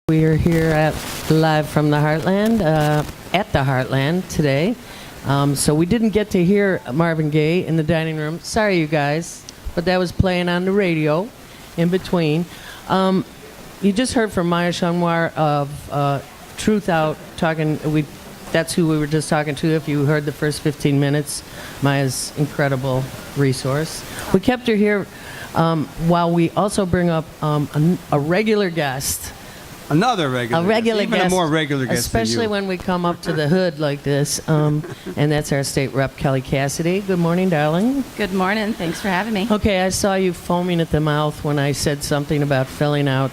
We are here live from the Heartland, at the Heartland today. So we didn't get to hear Marvin Gaye in the dining room. Sorry, you guys, but that was playing on the radio in between. You just heard from Maya Shanwar of Truth Out talking. That's who we were just talking to. If you heard the first 15 minutes, Maya's incredible resource. We kept her here while we also bring up a regular guest. Another regular guest. Even guest, a more regular guest especially than you. when we come up to the hood like this. And that's our State Rep Kelly Cassidy. Good morning, darling. Good morning. Thanks for having me. Okay, I saw you foaming at the mouth when I said something about filling out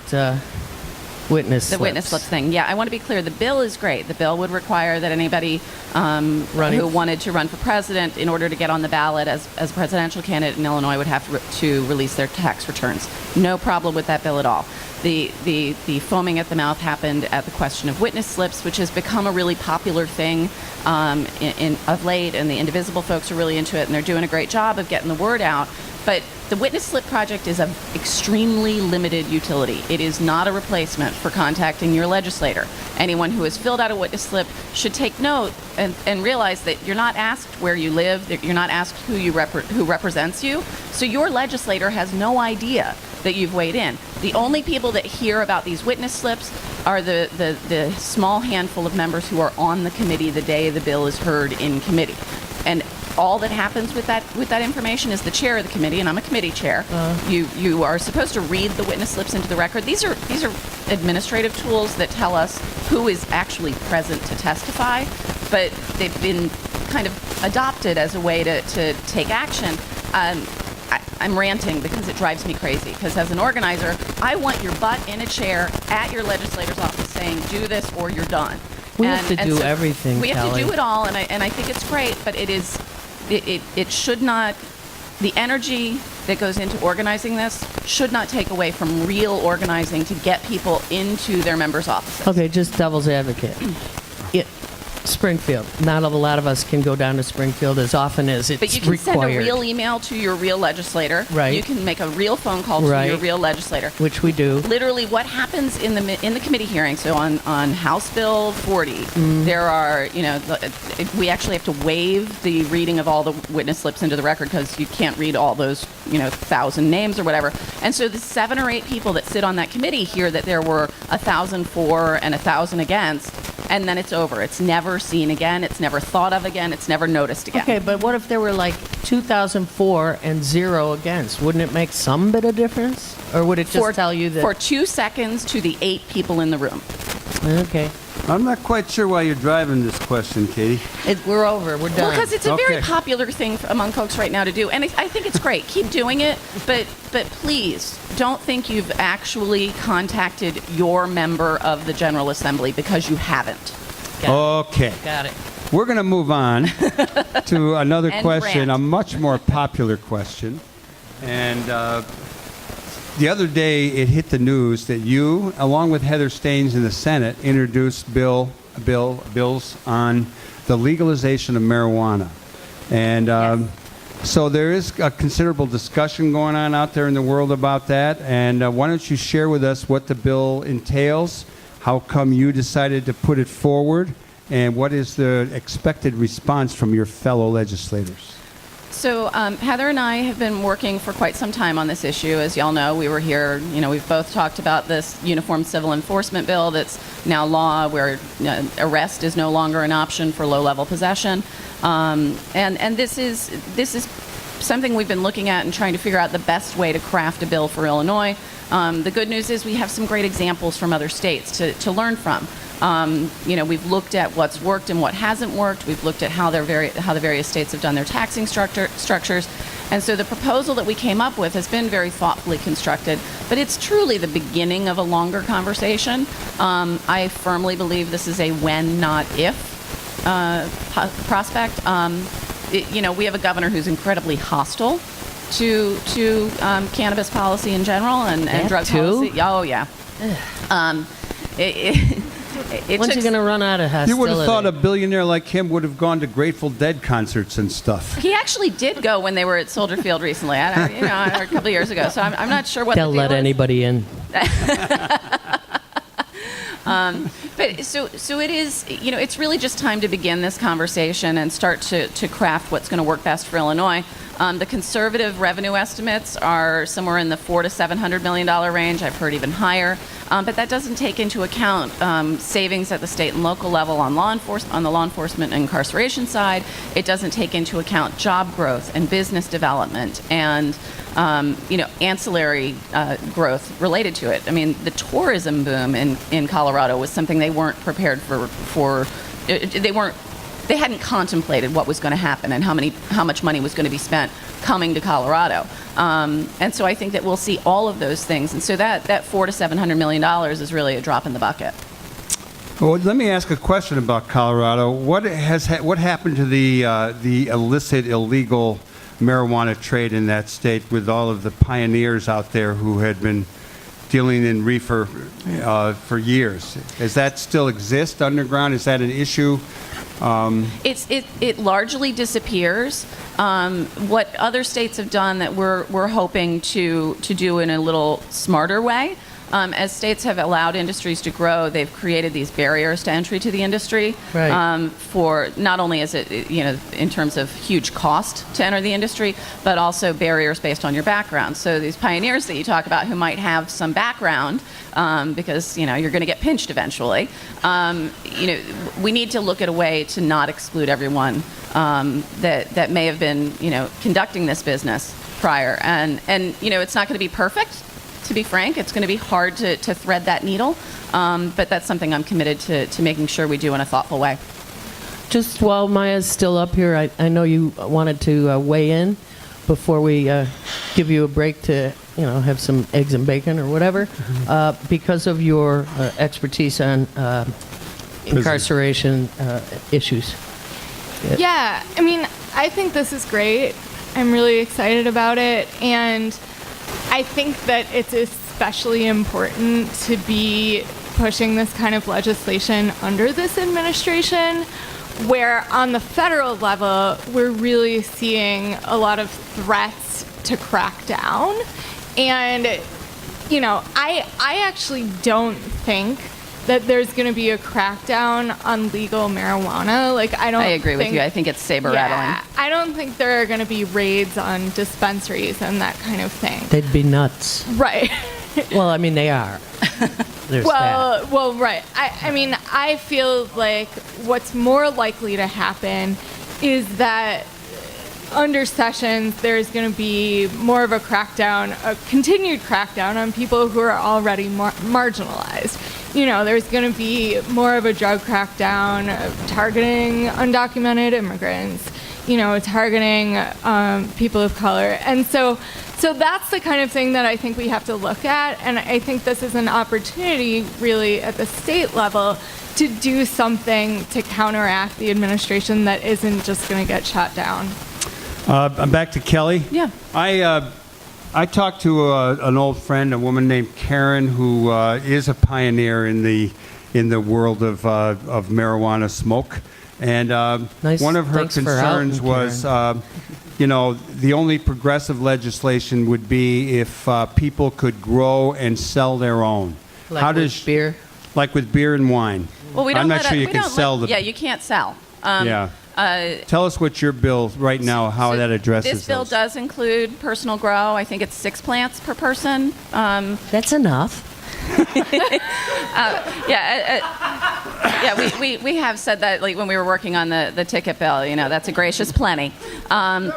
witness slips. The witness slip thing. Yeah, I want to be clear. The bill is great. The bill would require that anybody who wanted to run for president in order to get on the ballot as a presidential candidate in Illinois would have to release their tax returns. No problem with that bill at all. The foaming at the mouth happened at the question of witness slips, which has become a really popular thing of late, and the Indivisible folks are really into it, and they're doing a great job of getting the word out. But the Witness Slip Project is of extremely limited utility. It is not a replacement for contacting your legislator. Anyone who has filled out a witness slip should take note and realize that you're not asked where you live, that you're not asked who represents you. So your legislator has no idea that you've weighed in. The only people that hear about these witness slips are the small handful of members who are on the committee the day the bill is heard in committee. And all that happens with that information is the chair of the committee, and I'm a committee chair. You are supposed to read the witness slips into the record. These are administrative tools that tell us who is actually present to testify, but they've been kind of adopted as a way to take action. I'm ranting because it drives me crazy, because as an organizer, I want your butt in a chair at your legislator's office saying, do this or you're done. We have to do everything, We have Kelly. to do it all, and I think it's great, but it should not, the energy that goes into organizing this should not take away from real organizing to get people into their members' offices. Okay, just devil's advocate. Springfield. Not a lot of us can go down to Springfield as often as it's required. But you can send a real email to your real legislator. Right. You can make a real phone call to your real legislator. Which we do. Literally, what happens in the committee hearing? So on House Bill 40, there are we actually have to waive the reading of all the witness slips into the record because you can't read all those 1,000 names or whatever. And so the 7 or 8 people that sit on that committee hear that there were 1,000 for and 1,000 against. And then it's over. It's never seen again. It's never thought of again. It's never noticed again. Okay, but what if there were like 2,004 and 0 against? Wouldn't it make some bit of difference? Or would it just tell you that? For 2 seconds to the 8 people in the room. Okay. I'm not quite sure why you're driving this question, Katie. We're over. We're done. Well, because it's a very popular thing among folks right now to do. And I think it's great. Keep doing it. But please, don't think you've actually contacted your member of the General Assembly, because you haven't. Okay. Got it. We're going to move on to another And question, rant. a much more popular question. And the other day, it hit the news that you, along with Heather Staines in the Senate, introduced bills on the legalization of marijuana. And so there is a considerable discussion going on out there in the world about that. And why don't you share with us what the bill entails, how come you decided to put it forward, and what is the expected response from your fellow legislators? So Heather and I have been working for quite some time on this issue. As y'all know, we were here, we've both talked about this uniform civil enforcement bill that's now law, where arrest is no longer an option for low-level possession. And this is something we've been looking at and trying to figure out the best way to craft a bill for Illinois. The good news is we have some great examples from other states to learn from. We've looked at what's worked and what hasn't worked. We've looked at how the various states have done their taxing structures. And so the proposal that we came up with has been very thoughtfully constructed, but it's truly the beginning of a longer conversation. I firmly believe this is a when, not if prospect. We have a governor who's incredibly hostile to cannabis policy in general and drug policy. Oh, yeah. When's he going to run out of hostility? You would have thought a billionaire like him would have gone to Grateful Dead concerts and stuff. He actually did go when they were at Soldier Field recently, a couple of years ago. So I'm not sure what they'll let anybody in. But so it is, it's really just time to begin this conversation and start to craft what's going to work best for Illinois. The conservative revenue estimates are somewhere in the $400 to $700 million range. I've heard even higher. But that doesn't take into account savings at the state and local level on the law enforcement and incarceration side. It doesn't take into account job growth and business development and ancillary growth related to it. I mean, the tourism boom in Colorado was something they weren't prepared for. They hadn't contemplated what was going to happen and how much money was going to be spent coming to Colorado. And so I think that we'll see all of those things. And so that $400 to $700 million is really a drop in the bucket. Well, let me ask a question about Colorado. What happened to the illicit, illegal marijuana trade in that state with all of the pioneers out there who had been dealing in reefer for years? Does that still exist underground? Is that an issue? It largely disappears. What other states have done that we're hoping to do in a little smarter way, as states have allowed industries to grow, they've created these barriers to entry to the industry. Right. For not only is it in terms of huge cost to enter the industry, but also barriers based on your background. So these pioneers that you talk about who might have some background, because you're going to get pinched eventually. We need to look at a way to not exclude everyone that may have been conducting this business prior. And it's not going to be perfect. To be frank, it's going to be hard to thread that needle, but that's something I'm committed to making sure we do in a thoughtful way. Just while Maya's still up here, I know you wanted to weigh in before we give you a break to have some eggs and bacon or whatever, because of your expertise on incarceration issues. Yeah, I mean, I think this is great. I'm really excited about it, and I think that it's especially important to be pushing this kind of legislation under this administration, where on the federal level, we're really seeing a lot of threats to crack down. And, I actually don't think that there's going to be a crackdown on legal marijuana. I agree with you. I think it's saber-rattling. I don't think there are going to be raids on dispensaries and that kind of thing. They'd be nuts. Right. Well, I mean, they are. Well, right. I mean, I feel like what's more likely to happen is that under Sessions, there's going to be more of a continued crackdown on people who are already marginalized. There's going to be more of a drug crackdown targeting undocumented immigrants, targeting people of color. And so that's the kind of thing that I think we have to look at. And I think this is an opportunity really at the state level to do something to counteract the administration that isn't just going to get shot down. I'm back to Kelly. Yeah. I talked to an old friend, a woman named Karen, who is a pioneer in the world of marijuana smoke, and one of her concerns was, the only progressive legislation would be if people could grow and sell their own. Like with beer? Like with beer and wine. Well, we don't. I'm not sure you can sell the. Yeah, you can't sell. Yeah. Tell us what your bill right now, how that addresses this bill those. does include personal grow. I think it's 6 plants per person. That's enough. We have said that when we were working on the ticket bill. That's a gracious plenty. So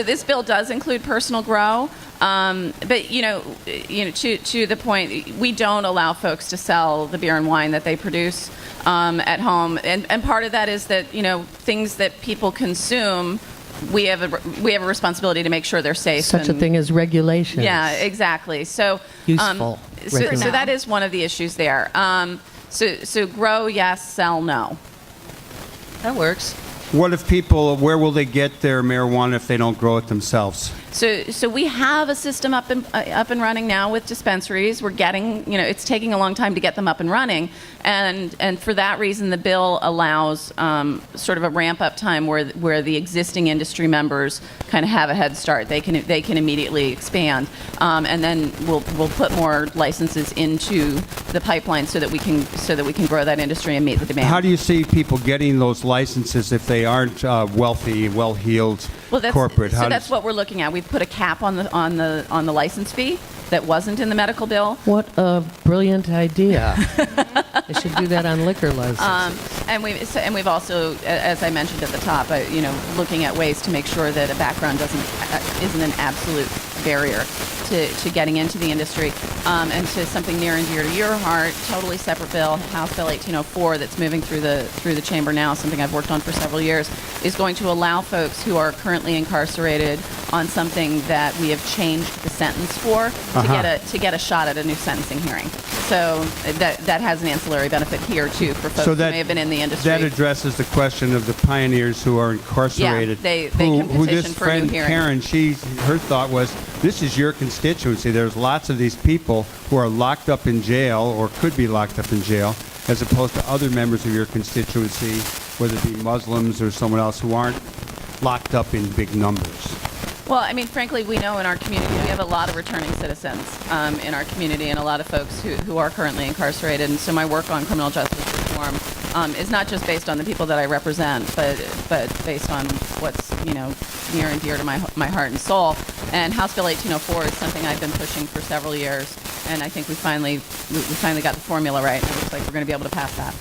this bill does include personal grow. But to the point, we don't allow folks to sell the beer and wine that they produce at home, and part of that is that things that people consume, we have a responsibility to make sure they're safe. Such a thing as regulations. Yeah, exactly. So useful. So that is one of the issues there. So grow yes, sell no. That works. What if where will they get their marijuana if they don't grow it themselves? So we have a system up and running now with dispensaries. We're getting, it's taking a long time to get them up and running, and for that reason, the bill allows sort of a ramp up time where the existing industry members kind of have a head start. They can immediately expand, and then we'll put more licenses into the pipeline so that we can grow that industry and meet the demand. How do you see people getting those licenses if they aren't wealthy, well-heeled corporate? That's what we're looking at. We've put a cap on the license fee that wasn't in the medical bill. What a brilliant idea. They should do that on liquor licenses. And we've also, as I mentioned at the top, looking at ways to make sure that a background isn't an absolute barrier to getting into the industry. And to something near and dear to your heart, totally separate bill, House Bill 1804, that's moving through the chamber now, something I've worked on for several years, is going to allow folks who are currently incarcerated on something that we have changed the sentence for to get a shot at a new sentencing hearing. So that has an ancillary benefit here too for folks who may have been in the industry. That addresses the question of the pioneers who are incarcerated. Yeah, they can petition for a new hearing. Karen, her thought was, this is your constituency. There's lots of these people who are locked up in jail or could be locked up in jail, as opposed to other members of your constituency, whether it be Muslims or someone else, who aren't locked up in big numbers. Well, I mean, frankly, we know in our community we have a lot of returning citizens in our community and a lot of folks who are currently incarcerated. And so my work on criminal justice reform is not just based on the people that I represent, but based on what's near and dear to my heart and soul. And House Bill 1804 is something I've been pushing for several years, and I think we finally got the formula right. And it looks like we're going to be able to pass that.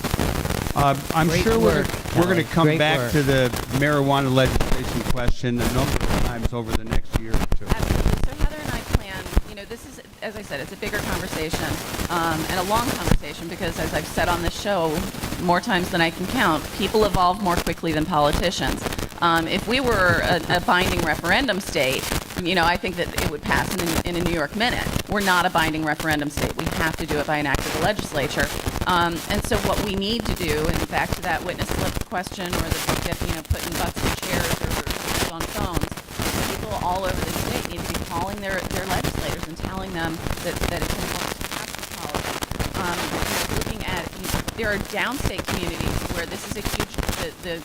I'm Great sure work, we're going to come Great back work. to the marijuana legislation question a number of times over the next year or two. Absolutely. So Heather and I plan, this is, as I said, it's a bigger conversation and a long conversation because, as I've said on this show more times than I can count, people evolve more quickly than politicians. If we were a binding referendum state, I think that it would pass in a New York minute. We're not a binding referendum state. We have to do it by an act of the legislature. And so what we need to do, and back to that witness slip question or the putting butts in chairs or on phones, people all over the state need to be calling their legislators and telling them that it's important to pass this policy. Looking at, there are downstate communities where this is a huge, the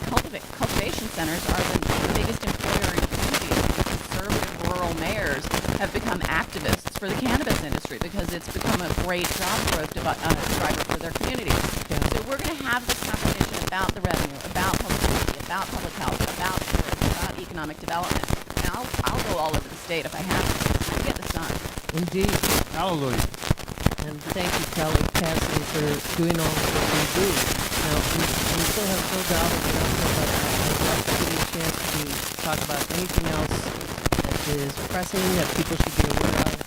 cultivation centers are the biggest employer in communities. Conservative rural mayors have become activists for the cannabis industry because it's become a great job growth driver for their communities. Yeah. So we're going to have this conversation about the revenue, about public safety, about public health, about tourism, about economic development. And I'll go all over the state if I have to get this done. Indeed. Hallelujah. And thank you, Kelly Cassidy, for doing all that you do. Now, we still have Phil Dowling, but I'd love to give you a chance to talk about anything else that is pressing that people should be aware of,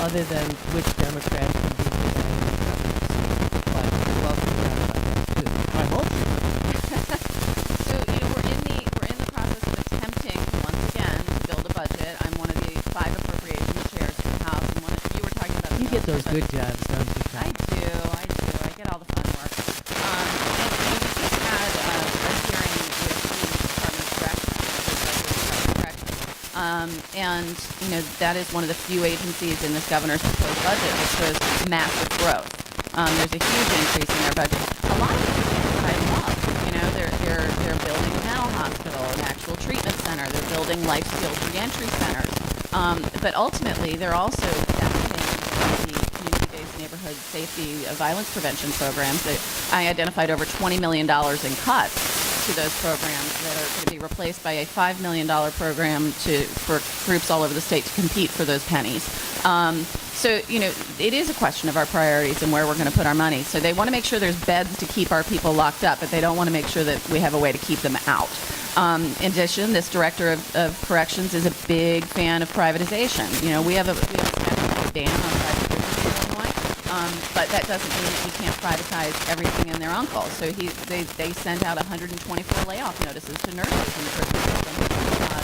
other than which Democrats can be but we'd love to talk about that, too. I hope so. So, we're in the process of attempting, once again, to build a budget. I'm one of the 5 appropriations chairs for the House, and you were talking about... You get those good jobs, don't you? I do. I get all the fun work. And we just had a hearing with the Department of Corrections. And, that is one of the few agencies in this governor's proposed budget that shows massive growth. There's a huge increase in their budget. A lot of these things that I love. They're building a mental hospital, an actual treatment center. They're building life skills reentry centers. But ultimately, they're also establishing the community-based neighborhood safety violence prevention programs. I identified over $20 million in cuts to those programs that are going to be replaced by a $5 million program for groups all over the state to compete for those pennies. So, it is a question of our priorities and where we're going to put our money. So they want to make sure there's beds to keep our people locked up, but they don't want to make sure that we have a way to keep them out. In addition, this director of corrections is a big fan of privatization. We have a statutory ban on privatization in Illinois, but that doesn't mean that we can't privatize everything in their uncle. So they sent out 124 layoff notices to nurses in the prison system.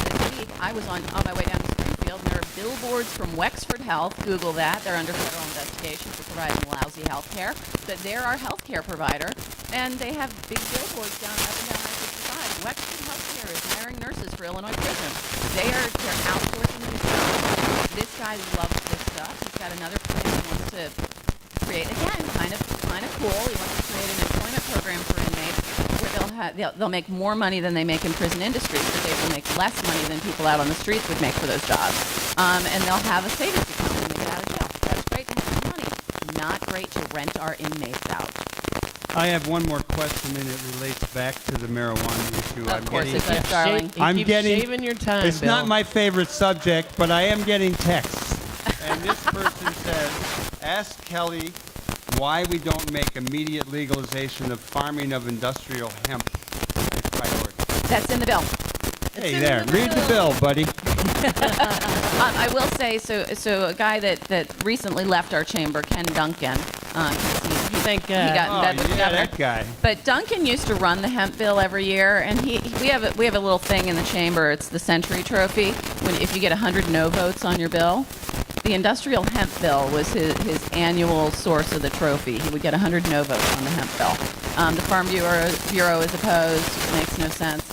This week, I was on my way down to Springfield, and there are billboards from Wexford Health. Google that. They're under federal investigation for providing lousy health care. But they're our health care provider, and they have big billboards up and down I-65. Wexford Healthcare is hiring nurses for Illinois prisons. They're outsourcing this stuff. This guy loves this stuff. He's got another plan he wants to create. Again, kind of cool. He wants to create an employment program for inmates where they'll make more money than they make in prison industries, but they will make less money than people out on the streets would make for those jobs. And they'll have a savings account when they get out of jail. That's great to have money. Not great to rent our inmates out. I have one more question, and it relates back to the marijuana issue. Of course it does, darling. I'm getting. Shaving your time. It's Bill. not my favorite subject, but I am getting texts. And this person says, ask Kelly why we don't make immediate legalization of farming of industrial hemp a priority. That's in the bill. Hey there, read the bill, buddy. I will say, so a guy that recently left our chamber, Ken Duncan, Thank he God. got in bed with the governor. That guy. But Duncan used to run the hemp bill every year, and we have a little thing in the chamber. It's the Century Trophy. If you get 100 no votes on your bill, the industrial hemp bill was his annual source of the trophy. He would get 100 no votes on the hemp bill. The Farm Bureau is opposed. Makes no sense.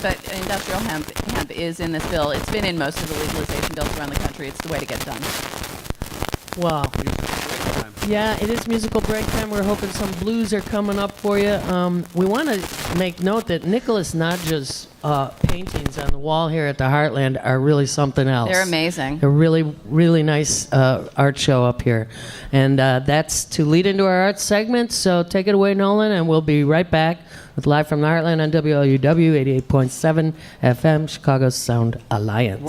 But industrial hemp is in this bill. It's been in most of the legalization bills around the country. It's the way to get done. Wow. Yeah, it is musical break time. We're hoping some blues are coming up for you. We want to make note that Nicholas Nadja's paintings on the wall here at the Heartland are really something else. They're amazing. They're really, really nice art show up here. And that's to lead into our art segment. So take it away, Nolan, and we'll be right back with Live from the Heartland on WLUW 88.7 FM, Chicago Sound Alliance.